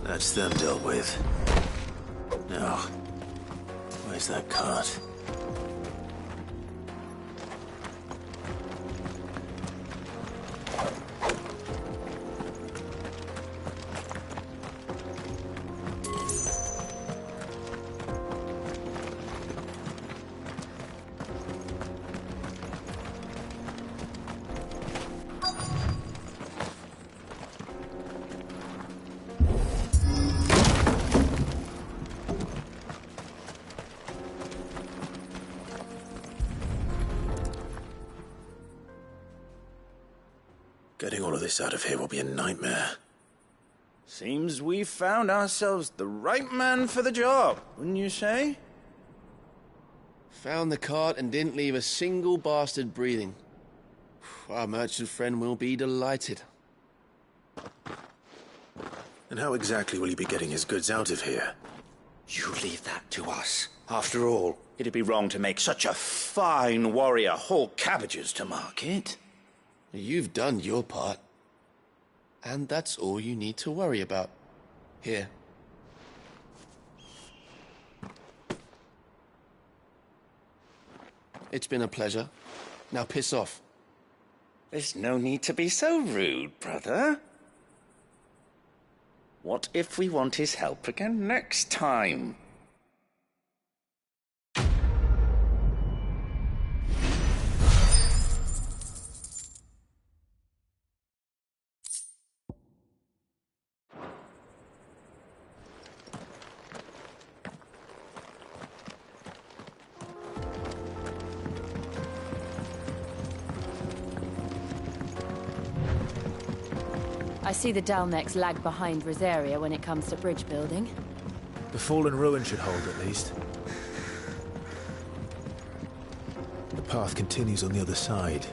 That's them dealt with. Now, where's that cart? Getting all of this out of here will be a nightmare. Seems we've found ourselves the right man for the job, wouldn't you say? Found the cart and didn't leave a single bastard breathing. Our merchant friend will be delighted. And how exactly will he be getting his goods out of here? You leave that to us. After all, it'd be wrong to make such a fine warrior haul cabbages to market. You've done your part. And that's all you need to worry about. Here. It's been a pleasure. Now piss off. There's no need to be so rude, brother. What if we want his help again next time? I see the Dalnecs lag behind Rosaria when it comes to bridge building. The fallen ruin should hold, at least. The path continues on the other side.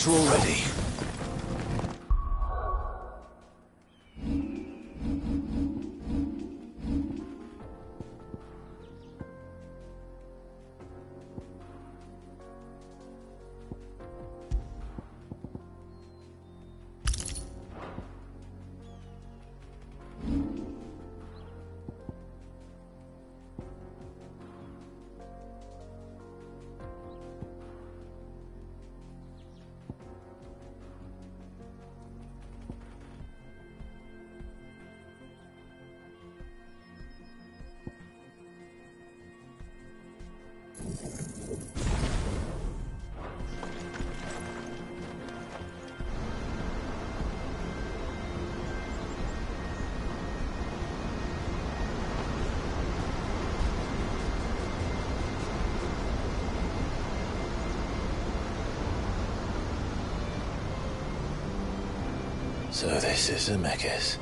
We're all ready. So this is Zemeckis.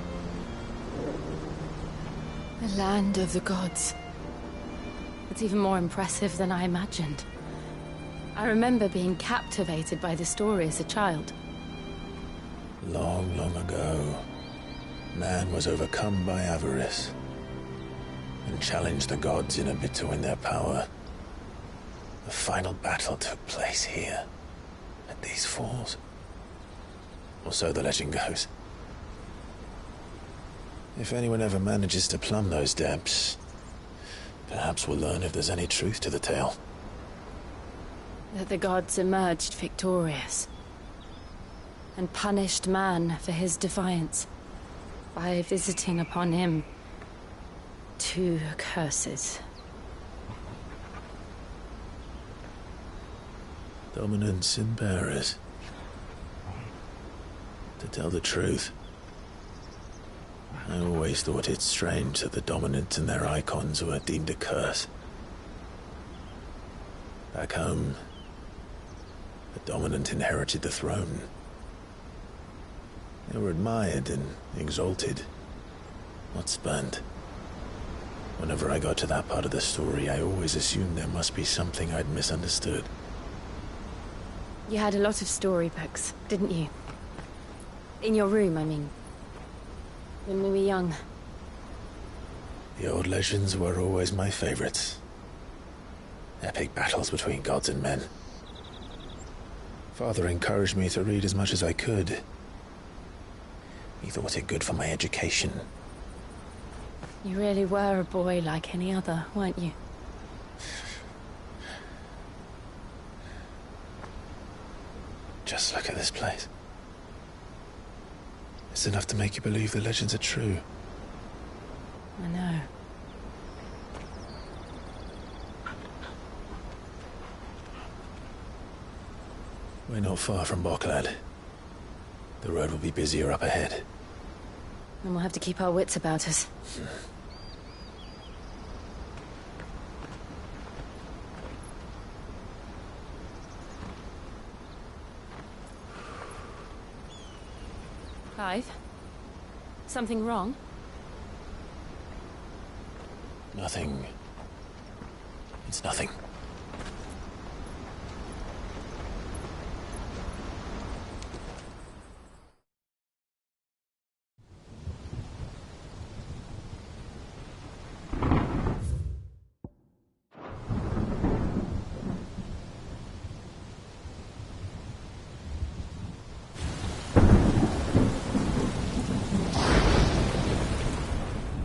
The land of the gods. It's even more impressive than I imagined. I remember being captivated by the story as a child. Long, long ago, man was overcome by avarice and challenged the gods in a bid to win their power. The final battle took place here, at these falls. Or so the legend goes. If anyone ever manages to plumb those depths, perhaps we'll learn if there's any truth to the tale. That the gods emerged victorious and punished man for his defiance by visiting upon him 2 curses. Dominance and bearers. To tell the truth, I always thought it strange that the dominant and their icons were deemed a curse. Back home, the dominant inherited the throne. They were admired and exalted, not spurned. Whenever I got to that part of the story, I always assumed there must be something I'd misunderstood. You had a lot of storybooks, didn't you? In your room, I mean. When we were young. The old legends were always my favorites. Epic battles between gods and men. Father encouraged me to read as much as I could. He thought it good for my education. You really were a boy like any other, weren't you? Just look at this place. It's enough to make you believe the legends are true. I know. We're not far from Boklad. The road will be busier up ahead. And we'll have to keep our wits about us. Clive? Something wrong? Nothing. It's nothing.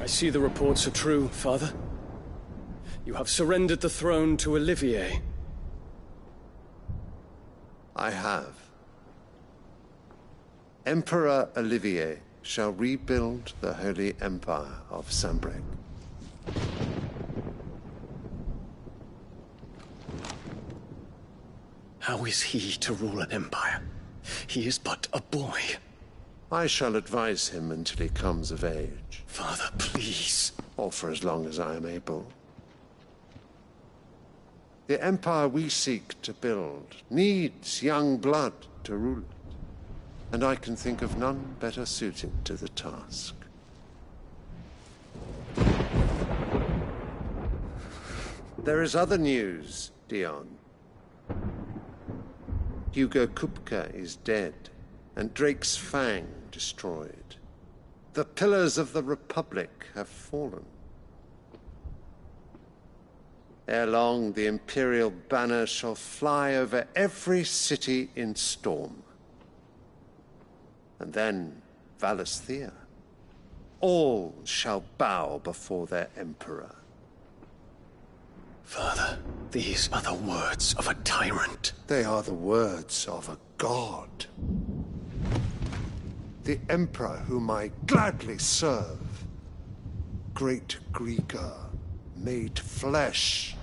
I see the reports are true, Father. You have surrendered the throne to Olivier. I have. Emperor Olivier shall rebuild the Holy Empire of Sanbreque. How is he to rule an empire? He is but a boy. I shall advise him until he comes of age, Father, please. or for as long as I am able. The empire we seek to build needs young blood to rule it, and I can think of none better suited to the task. There is other news, Dion. Hugo Kupka is dead, and Drake's Fang destroyed. The pillars of the Republic have fallen. Ere long, the Imperial banner shall fly over every city in Storm. And then Valisthea. All shall bow before their Emperor. Father, these are the words of a tyrant. They are the words of a god. The Emperor whom I gladly serve. Great Greeker, made flesh.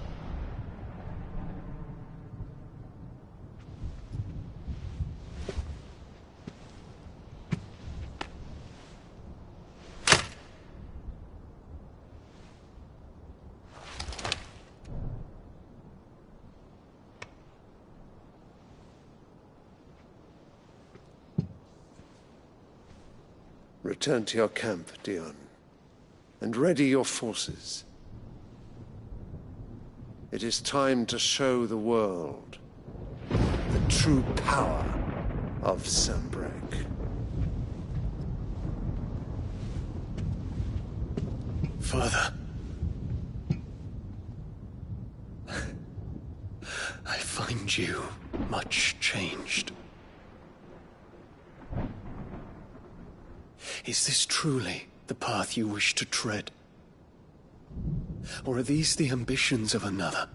Return to your camp, Dion, and ready your forces. It is time to show the world the true power of Sanbreque. Father. I find you much changed. Is this truly the path you wish to tread? Or are these the ambitions of another?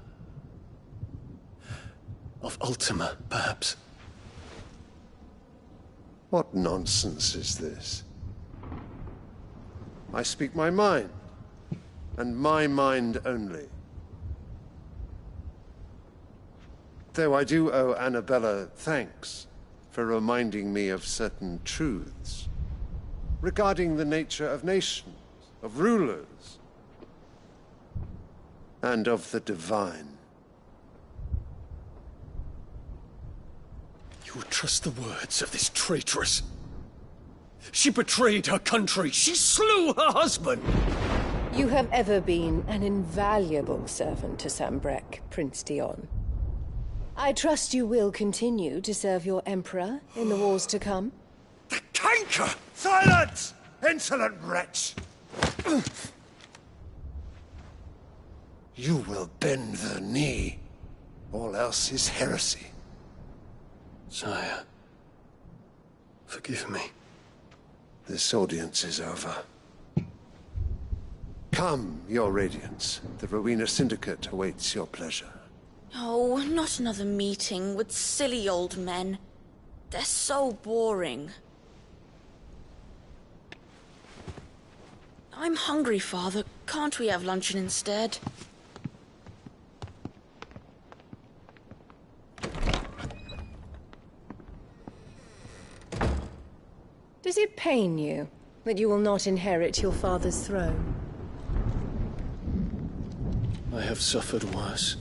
Of Ultima, perhaps? What nonsense is this? I speak my mind, and my mind only. Though I do owe Annabella thanks for reminding me of certain truths regarding the nature of nations, of rulers, and of the divine. You would trust the words of this traitress? She betrayed her country. She slew her husband. You have ever been an invaluable servant to Sanbreque, Prince Dion. I trust you will continue to serve your Emperor in the wars to come. The canker! Silence! Insolent wretch! You will bend the knee. All else is heresy. Sire, forgive me. This audience is over. Come, your Radiance. The Rowena Syndicate awaits your pleasure. Oh, not another meeting with silly old men. They're so boring. I'm hungry, Father. Can't we have luncheon instead? Does it pain you that you will not inherit your father's throne? I have suffered worse.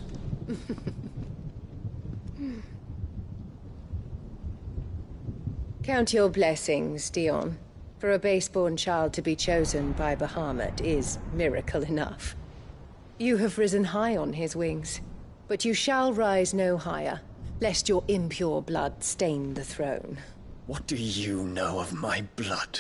Count your blessings, Dion. For a base-born child to be chosen by Bahamut is miracle enough. You have risen high on his wings, but you shall rise no higher, lest your impure blood stain the throne. What do you know of my blood?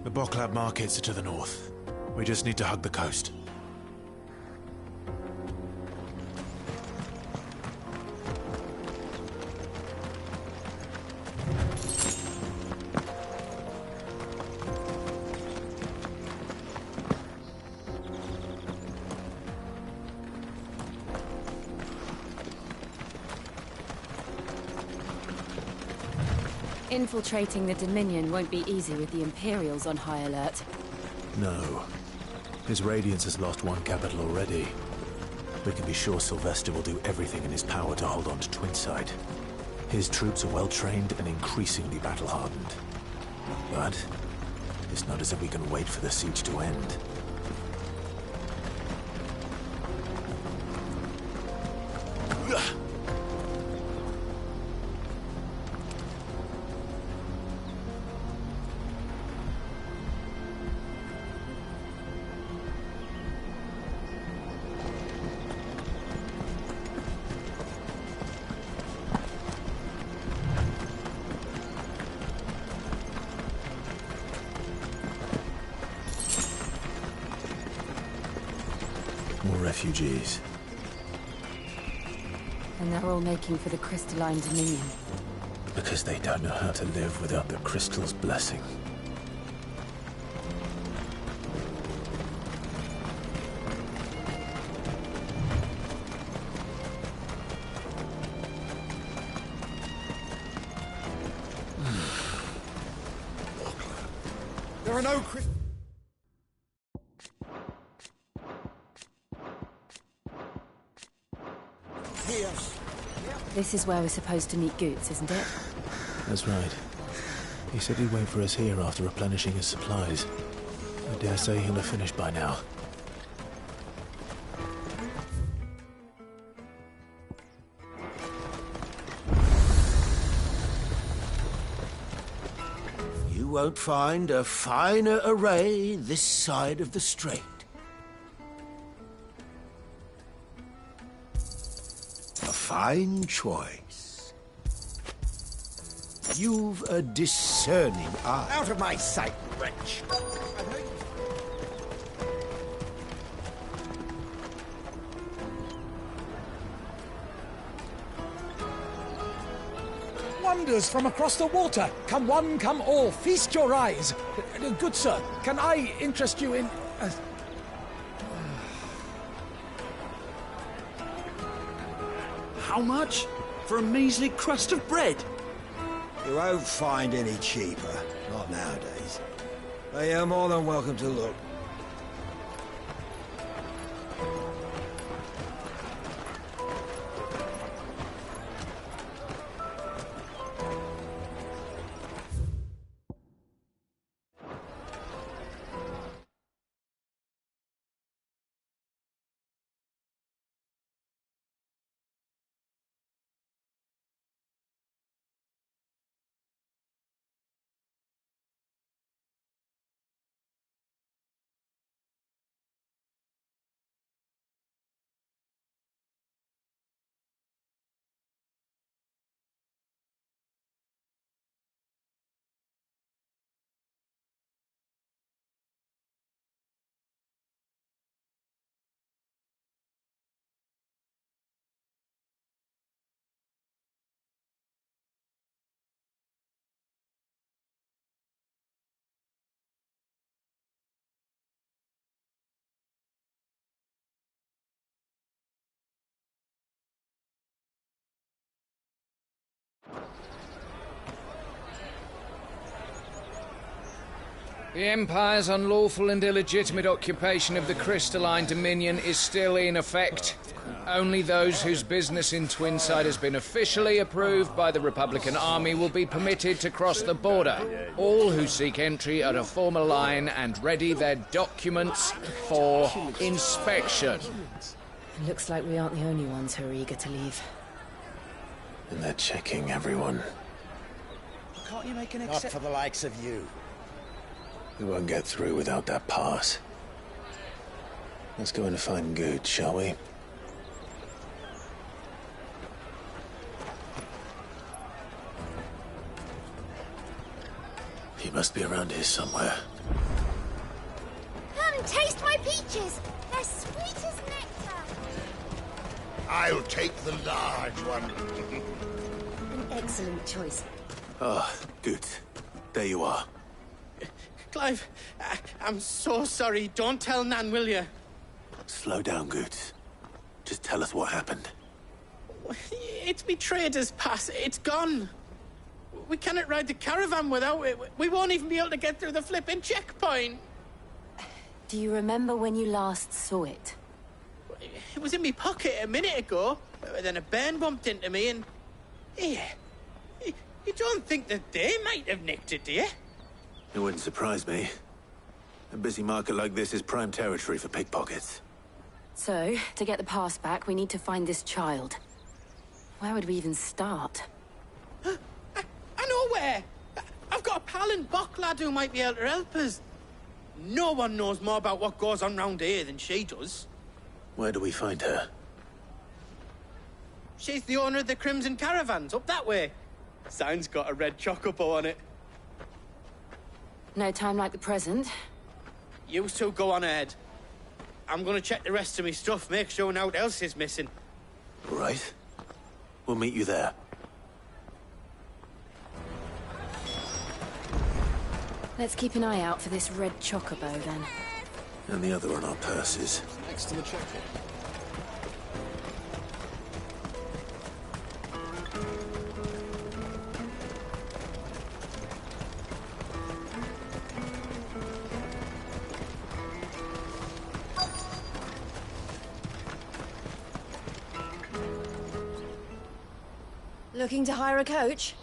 The Boklab markets are to the north. We just need to hug the coast. Infiltrating the Dominion won't be easy with the Imperials on high alert. No. His Radiance has lost one capital already. We can be sure Sylvester will do everything in his power to hold on to Twinside. His troops are well-trained and increasingly battle-hardened. But it's not as if we can wait for the siege to end. More refugees. And they're all making for the crystalline Dominion. Because they don't know how to live without the crystal's blessing. There are no This is where we're supposed to meet Goots, isn't it? That's right. He said he'd wait for us here after replenishing his supplies. I dare say he'll have finished by now. You won't find a finer array this side of the strait. A fine choice. You've a discerning eye. Out of my sight, wretch! Wonders from across the water. Come one, come all. Feast your eyes. Good sir, can I interest you in... How much? For a measly crust of bread? You won't find any cheaper. Not nowadays. But you're more than welcome to look. The Empire's unlawful and illegitimate occupation of the crystalline dominion is still in effect. Only those whose business in Twinside has been officially approved by the Republican Army will be permitted to cross the border. All who seek entry are to form a line and ready their documents for inspection. It looks like we aren't the only ones who are eager to leave. And they're checking everyone. Can't you make an exception? Not for the likes of you. We won't get through without that pass. Let's go and find Good, shall we? He must be around here somewhere. Come, taste my peaches! They're sweet as nectar! I'll take the large one. An excellent choice. Ah, Good. There you are. Clive, I'm so sorry. Don't tell Nan, will you? Slow down, Goots. Just tell us what happened. It's me trader's pass. It's gone. We cannot ride the caravan without it. We won't even be able to get through the flipping checkpoint. Do you remember when you last saw it? It was in me pocket a minute ago. Then a bairn bumped into me and... Yeah. You don't think that they might have nicked it, do you? It wouldn't surprise me. A busy market like this is prime territory for pickpockets. So, to get the pass back, we need to find this child. Where would we even start? I know where! I've got a pal in Bock, lad, who might be able to help us. No one knows more about what goes on round here than she does. Where do we find her? She's the owner of the Crimson Caravans, up that way. Sign's got a red chocobo on it. No time like the present. You two go on ahead. I'm gonna check the rest of me stuff, make sure naught else is missing. All right. We'll meet you there. Let's keep an eye out for this red chocobo, then. And the other on our purses. Next to the checkpoint. Looking to hire a coach?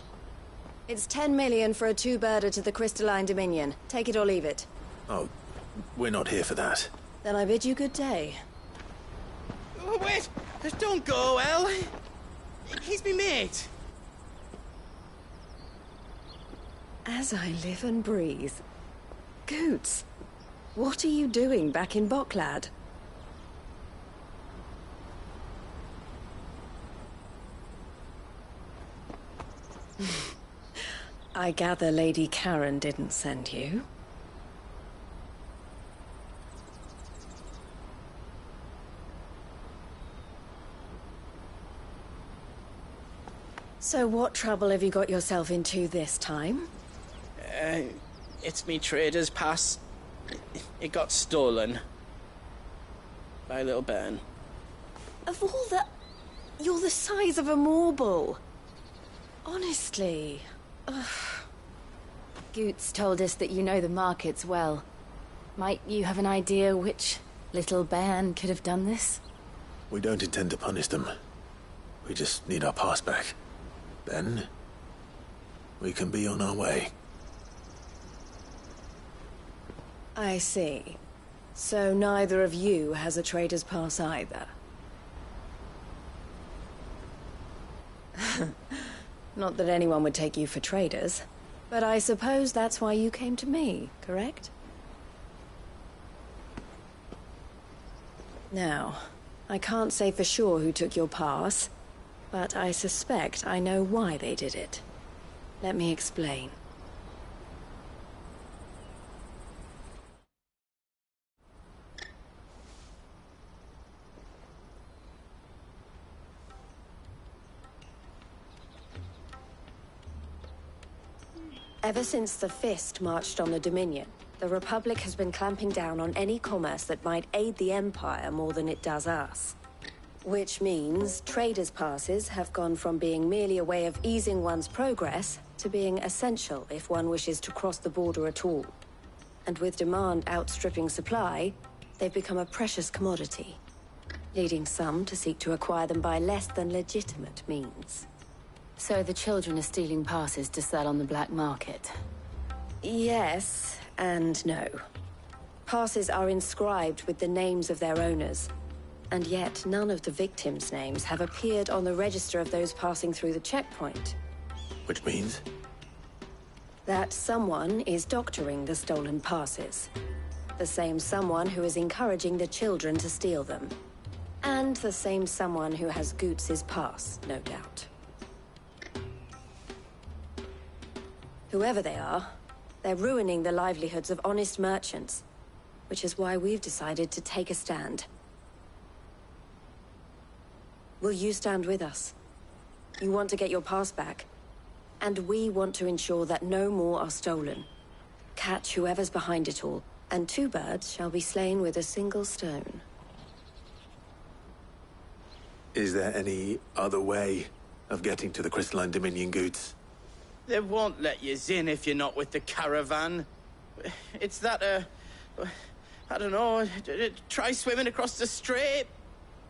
It's 10 million for a two-birder to the Crystalline Dominion. Take it or leave it. Oh, we're not here for that. Then I bid you good day. Oh, wait! Don't go, El. He's me mate. As I live and breathe. Goots, what are you doing back in Boklad? I gather Lady Karen didn't send you. So what trouble have you got yourself into this time? It's me trader's pass. It got stolen. By a little bairn. Of all the... You're the size of a marble. Honestly. Ugh. Goots told us that you know the markets well. Might you have an idea which little bairn could have done this? We don't intend to punish them. We just need our pass back. Then, we can be on our way. I see. So neither of you has a trader's pass either. Not that anyone would take you for traders, but I suppose that's why you came to me, correct? Now, I can't say for sure who took your pass, but I suspect I know why they did it. Let me explain. Ever since the Fist marched on the Dominion, the Republic has been clamping down on any commerce that might aid the Empire more than it does us. Which means traders' passes have gone from being merely a way of easing one's progress to being essential if one wishes to cross the border at all. And with demand outstripping supply, they've become a precious commodity, leading some to seek to acquire them by less than legitimate means. So the children are stealing passes to sell on the black market? Yes, and no. Passes are inscribed with the names of their owners, and yet none of the victims' names have appeared on the register of those passing through the checkpoint. Which means? That someone is doctoring the stolen passes. The same someone who is encouraging the children to steal them. And the same someone who has Goots' pass, no doubt. Whoever they are, they're ruining the livelihoods of honest merchants, which is why we've decided to take a stand. Will you stand with us? You want to get your pass back, and we want to ensure that no more are stolen. Catch whoever's behind it all, and two birds shall be slain with a single stone. Is there any other way of getting to the Crystalline Dominion, Goots? They won't let you in if you're not with the caravan. It's that, I don't know, try swimming across the strait.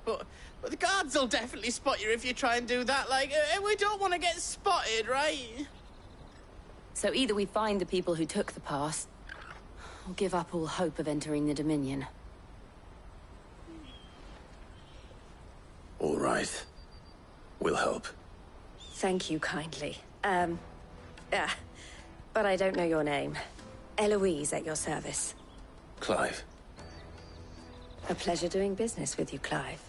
But the guards will definitely spot you if you try and do that. Like, we don't want to get spotted, right? So either we find the people who took the pass, or give up all hope of entering the Dominion. All right. We'll help. Thank you kindly. But I don't know your name. Eloise at your service. Clive. A pleasure doing business with you, Clive.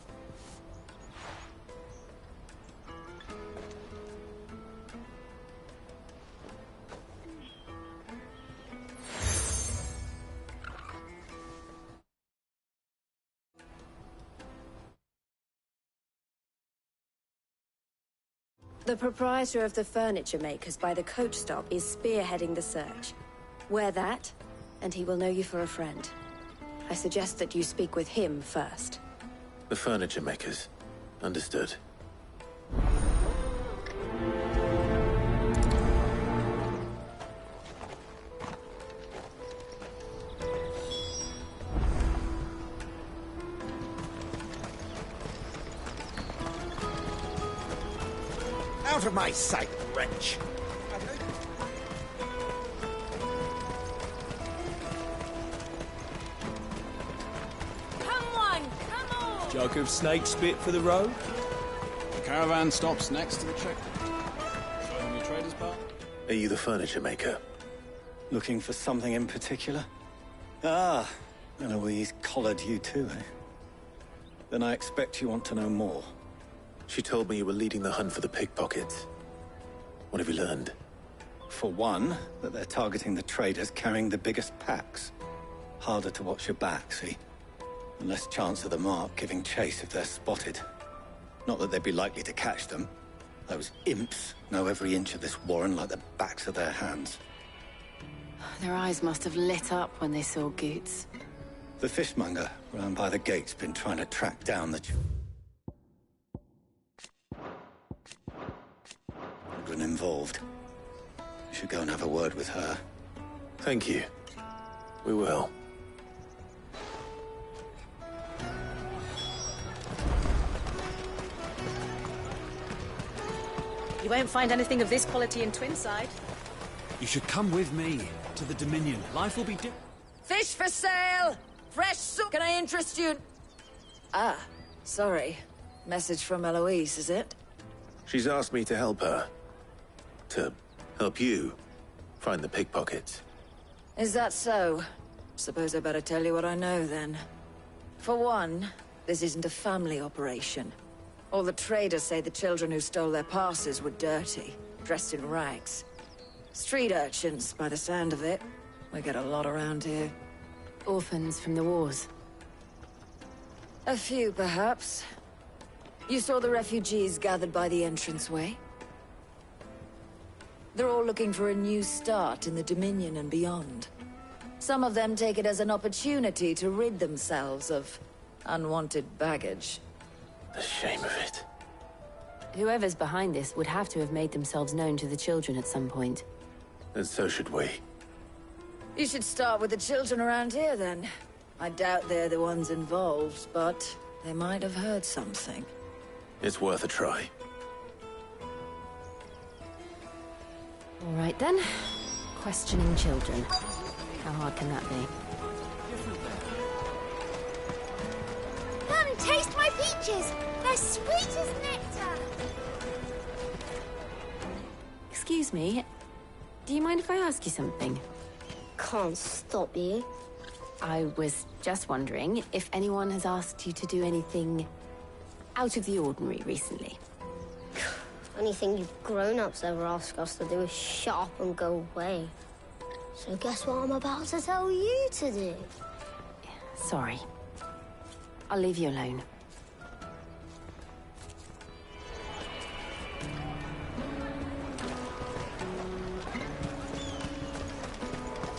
The proprietor of the furniture makers by the coach stop is spearheading the search. Wear that, and he will know you for a friend. I suggest that you speak with him first. The furniture makers. Understood. Out of my sight, wretch! Come on! Jug of snake spit for the road? The caravan stops next to the checkpoint. Show them your trader's part. Are you the furniture maker? Looking for something in particular? Ah, Eloise collared you too, eh? Then I expect you want to know more. She told me you were leading the hunt for the pickpockets. What have you learned? For one, that they're targeting the traders carrying the biggest packs. Harder to watch your back, see? And less chance of the mark giving chase if they're spotted. Not that they'd be likely to catch them. Those imps know every inch of this warren like the backs of their hands. Their eyes must have lit up when they saw Goots. The fishmonger round by the gate's been trying to track down the children involved. You should go and have a word with her. Thank you. We will. You won't find anything of this quality in Twinside. You should come with me to the Dominion. Life will be Fish for sale! Fresh soup! Can I interest you? Ah, sorry. Message from Eloise, is it? She's asked me to help her. To help you find the pickpockets. Is that so? Suppose I better tell you what I know, then. For one, this isn't a family operation. All the traders say the children who stole their passes were dirty, dressed in rags. Street urchins, by the sound of it. We get a lot around here. Orphans from the wars. A few, perhaps. You saw the refugees gathered by the entranceway? They're all looking for a new start in the Dominion and beyond. Some of them take it as an opportunity to rid themselves of unwanted baggage. The shame of it. Whoever's behind this would have to have made themselves known to the children at some point. And so should we. You should start with the children around here, then. I doubt they're the ones involved, but they might have heard something. It's worth a try. All right, then. Questioning children. How hard can that be? Come, taste my peaches! They're sweet as nectar! Excuse me. Do you mind if I ask you something? Can't stop you. I was just wondering if anyone has asked you to do anything out of the ordinary recently. Anything you grown-ups ever ask us to do is shut up and go away. So guess what I'm about to tell you to do? Sorry. I'll leave you alone.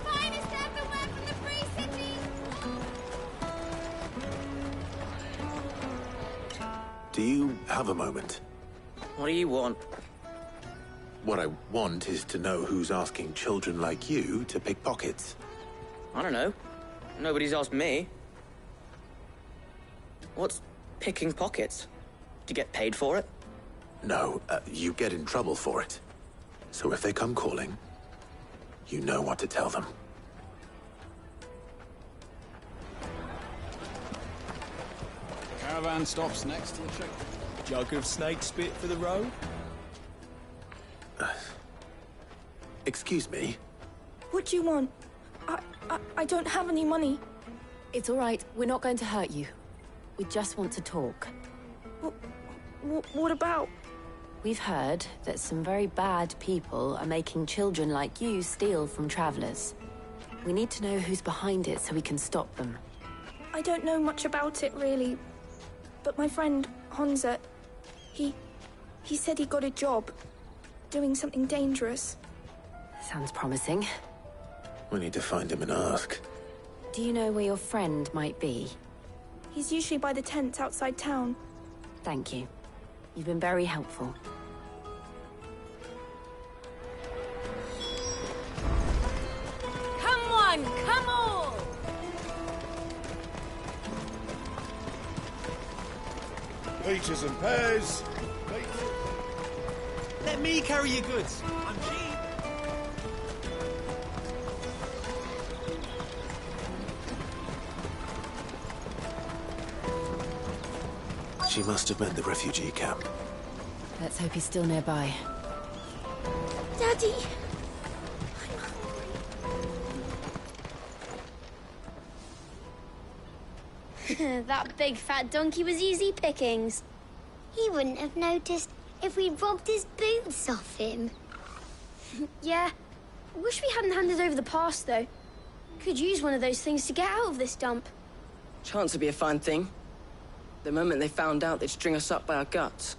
Finest everywhere from the Free City! Do you have a moment? What do you want? What I want is to know who's asking children like you to pick pockets. I don't know. Nobody's asked me. What's picking pockets? Do you get paid for it? No, you get in trouble for it. So if they come calling, you know what to tell them. Caravan stops next to the checkpoint. Jug of snake spit for the road? Excuse me? What do you want? I don't have any money. It's all right. We're not going to hurt you. We just want to talk. What about? We've heard that some very bad people are making children like you steal from travelers. We need to know who's behind it so we can stop them. I don't know much about it, really. But my friend, Honza, he said he got a job doing something dangerous. Sounds promising. We need to find him and ask. Do you know where your friend might be? He's usually by the tents outside town. Thank you. You've been very helpful. Come on, come all! Peaches and pears. Let me carry your goods. I'm cheap. She must have meant the refugee camp. Let's hope he's still nearby. Daddy! That big fat donkey was easy pickings. He wouldn't have noticed if we'd robbed his boots off him. Yeah. Wish we hadn't handed over the pass, though. Could use one of those things to get out of this dump. Chance would be a fine thing. The moment they found out, they'd string us up by our guts.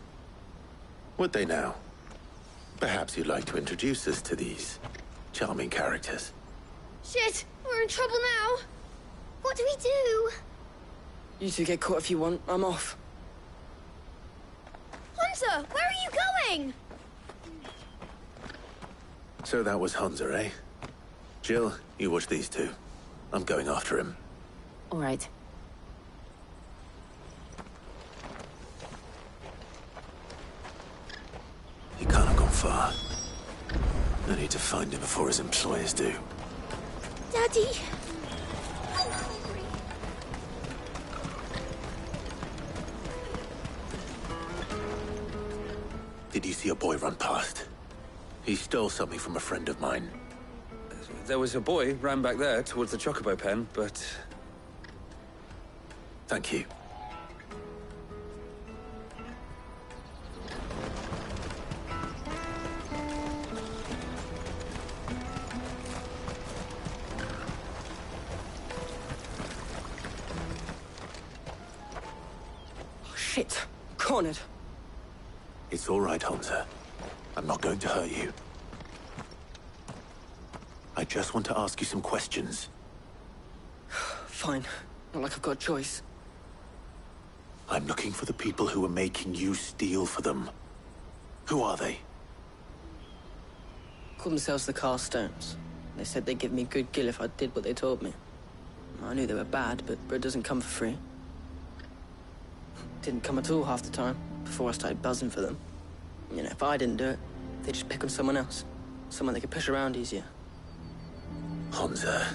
Would they now? Perhaps you'd like to introduce us to these charming characters. Shit! We're in trouble now! What do we do? You two get caught if you want. I'm off. Hunter! Where are you going? So that was Hunter, eh? Jill, you watch these two. I'm going after him. All right. He can't have gone far. I need to find him before his employers do. Daddy! I'm hungry. Did you see a boy run past? He stole something from a friend of mine. There was a boy ran back there towards the chocobo pen, but... Thank you. Shit. Cornered. It's all right, Hunter. I'm not going to hurt you. I just want to ask you some questions. Fine. Not like I've got a choice. I'm looking for the people who are making you steal for them. Who are they? Called themselves the Carstones. They said they'd give me good gill if I did what they told me. I knew they were bad, but bread doesn't come for free. Didn't come at all half the time, before I started buzzing for them. You know, if I didn't do it, they'd just pick on someone else. Someone they could push around easier. Hunter.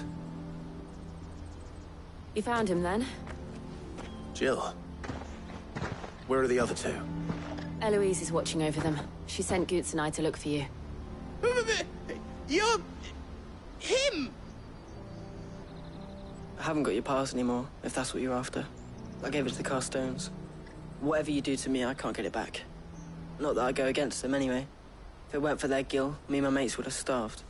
You found him then? Jill. Where are the other two? Eloise is watching over them. She sent Goots and I to look for you. You're... him! I haven't got your pass anymore, if that's what you're after. I gave it to the Carstones. Whatever you do to me, I can't get it back. Not that I go against them, anyway. If it weren't for their gill, me and my mates would have starved.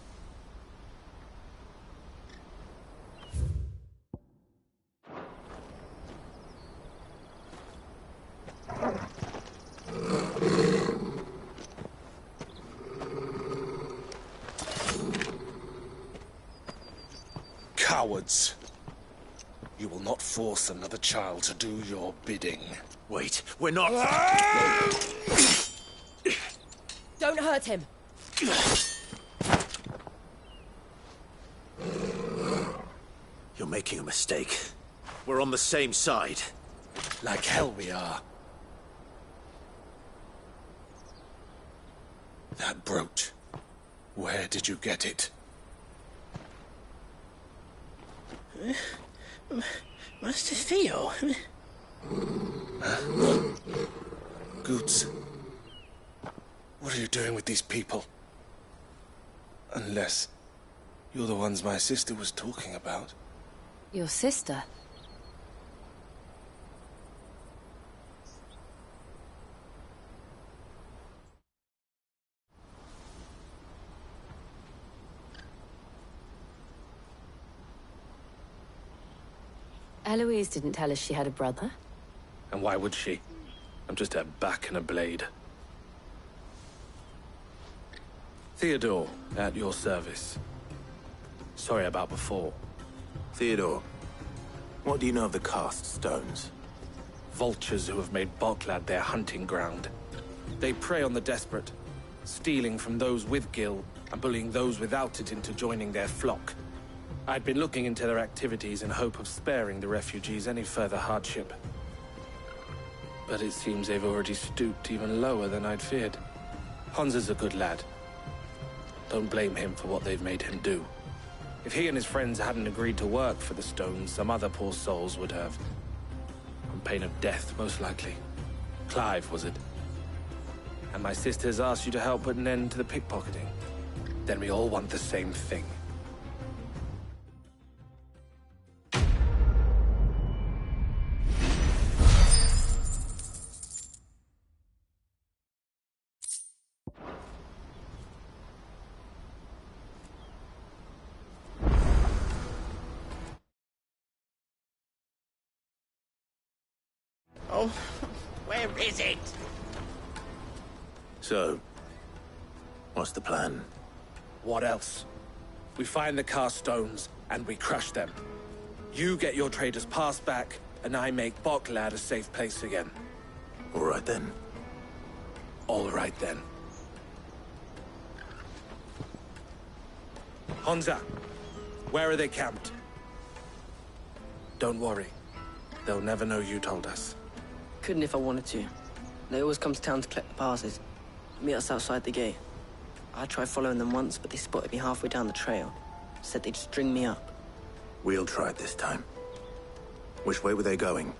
Cowards. You will not force another child to do your bidding. Wait, we're not... Don't hurt him! You're making a mistake. We're on the same side. Like hell we are. That brooch. Where did you get it? Master Theo? Goots. What are you doing with these people? Unless you're the ones my sister was talking about. Your sister? Eloise didn't tell us she had a brother. And why would she? I'm just her back and a blade. Theodore, at your service. Sorry about before. Theodore, what do you know of the Cast Stones? Vultures who have made Boklad their hunting ground. They prey on the desperate, stealing from those with gil and bullying those without it into joining their flock. I'd been looking into their activities in hope of sparing the refugees any further hardship. But it seems they've already stooped even lower than I'd feared. Hans is a good lad. Don't blame him for what they've made him do. If he and his friends hadn't agreed to work for the stones, some other poor souls would have. On pain of death, most likely. Clive, was it? And my sisters asked you to help put an end to the pickpocketing. Then we all want the same thing. Oh, where is it? So, what's the plan? What else? We find the cast stones, and we crush them. You get your trader's pass back, and I make Boklad a safe place again. All right then. All right then. Honza, where are they camped? Don't worry. They'll never know you told us. Couldn't if I wanted to. They always come to town to collect the passes. Meet us outside the gate. I tried following them once, but they spotted me halfway down the trail. Said they'd string me up. We'll try it this time. Which way were they going?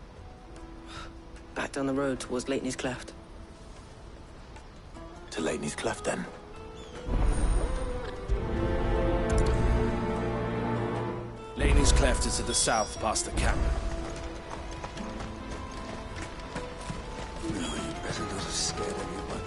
Back down the road towards Lateney's Cleft. To Lateney's Cleft, then. Laney's Cleft is to the south, past the camp. No, you better not have scared anyone.